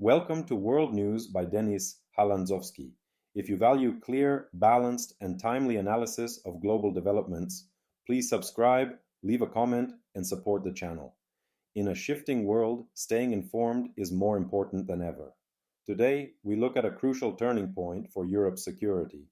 Welcome to World News by Denis Halandzovskyi. If you value clear, balanced, and timely analysis of global developments, please subscribe, leave a comment, and support the channel. In a shifting world, staying informed is more important than ever. Today, we look at a crucial turning point for Europe's security,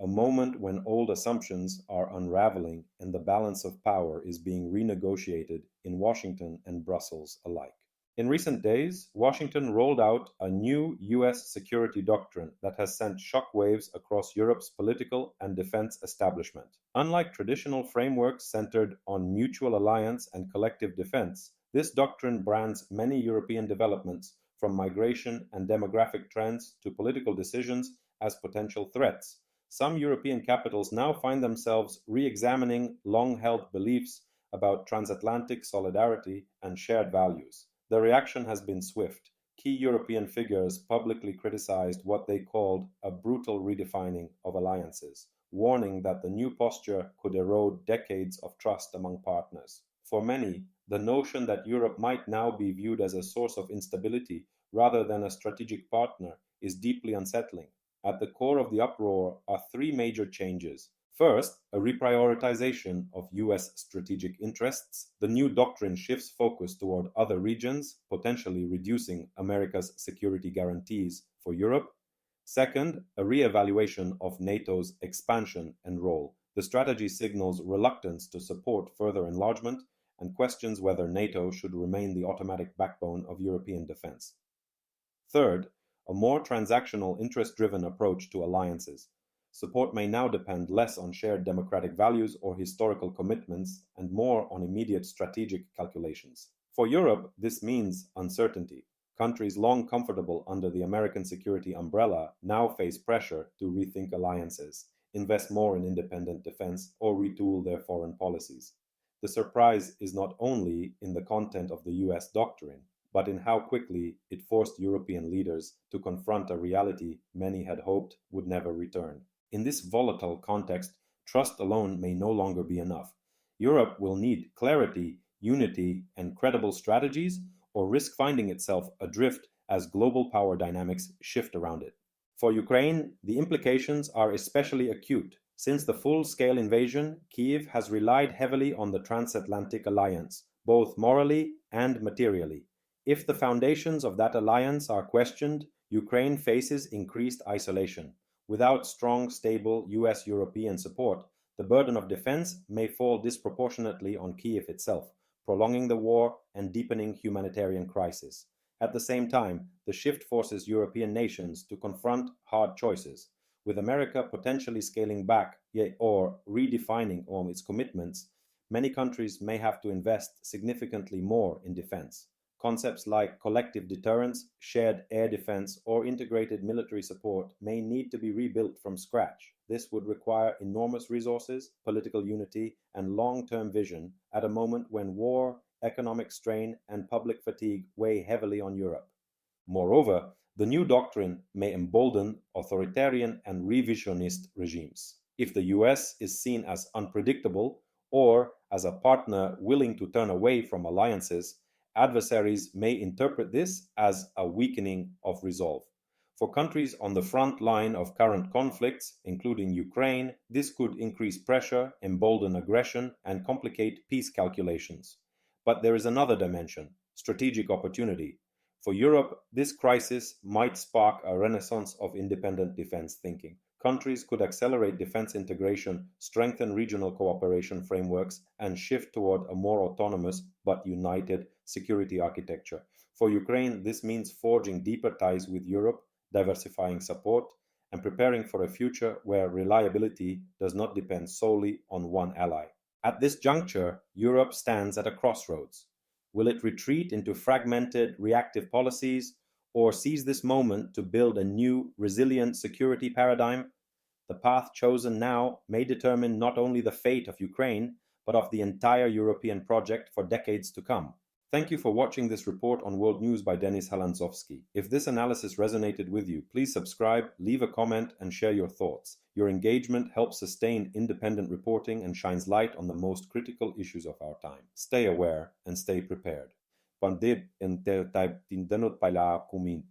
a moment when old assumptions are unraveling and the balance of power is being renegotiated in Washington and Brussels alike. In recent days, Washington rolled out a new US security doctrine that has sent shockwaves across Europe's political and defense establishment. Unlike traditional frameworks centered on mutual alliance and collective defense, this doctrine brands many European developments, from migration and demographic trends to political decisions, as potential threats. Some European capitals now find themselves re-examining long-held beliefs about transatlantic solidarity and shared values. The reaction has been swift. Key European figures publicly criticized what they called a brutal redefining of alliances, warning that the new posture could erode decades of trust among partners. For many, the notion that Europe might now be viewed as a source of instability rather than a strategic partner is deeply unsettling. At the core of the uproar are three major changes. First, a reprioritization of US strategic interests. The new doctrine shifts focus toward other regions, potentially reducing America's security guarantees for Europe. Second, a re-evaluation of NATO's expansion and role. The strategy signals reluctance to support further enlargement and questions whether NATO should remain the automatic backbone of European defense. Third, a more transactional, interest-driven approach to alliances. Support may now depend less on shared democratic values or historical commitments and more on immediate strategic calculations. For Europe, this means uncertainty. Countries long comfortable under the American security umbrella now face pressure to rethink alliances, invest more in independent defense, or retool their foreign policies. The surprise is not only in the content of the US doctrine, but in how quickly it forced European leaders to confront a reality many had hoped would never return. In this volatile context, trust alone may no longer be enough. Europe will need clarity, unity, and credible strategies, or risk finding itself adrift as global power dynamics shift around it. For Ukraine, the implications are especially acute. Since the full-scale invasion, Kyiv has relied heavily on the Transatlantic alliance, both morally and materially. If the foundations of that alliance are questioned, Ukraine faces increased isolation. Without strong, stable US-European support, the burden of defense may fall disproportionately on Kyiv itself, prolonging the war and deepening humanitarian crisis. At the same time, the shift forces European nations to confront hard choices. With America potentially scaling back or redefining on its commitments, many countries may have to invest significantly more in defense. Concepts like collective deterrence, shared air defense, or integrated military support may need to be rebuilt from scratch. This would require enormous resources, political unity, and long-term vision at a moment when war, economic strain, and public fatigue weigh heavily on Europe. Moreover, the new doctrine may embolden authoritarian and revisionist regimes. If the US is seen as unpredictable or as a partner willing to turn away from alliances, adversaries may interpret this as a weakening of resolve. For countries on the front line of current conflicts, including Ukraine, this could increase pressure, embolden aggression, and complicate peace calculations. But there is another dimension: strategic opportunity. For Europe, this crisis might spark a renaissance of independent defense thinking. Countries could accelerate defense integration, strengthen regional cooperation frameworks, and shift toward a more autonomous but united security architecture. For Ukraine, this means forging deeper ties with Europe, diversifying support, and preparing for a future where reliability does not depend solely on one ally. At this juncture, Europe stands at a crossroads. Will it retreat into fragmented, reactive policies, or seize this moment to build a new, resilient security paradigm? The path chosen now may determine not only the fate of Ukraine, but of the entire European project for decades to come. Thank you for watching this report on World News by Denis Halandzovskyi. If this analysis resonated with you, please subscribe, leave a comment, and share your thoughts. Your engagement helps sustain independent reporting and shines light on the most critical issues of our time. Stay aware and stay prepared. Pandit en te type tindenot paila kumin.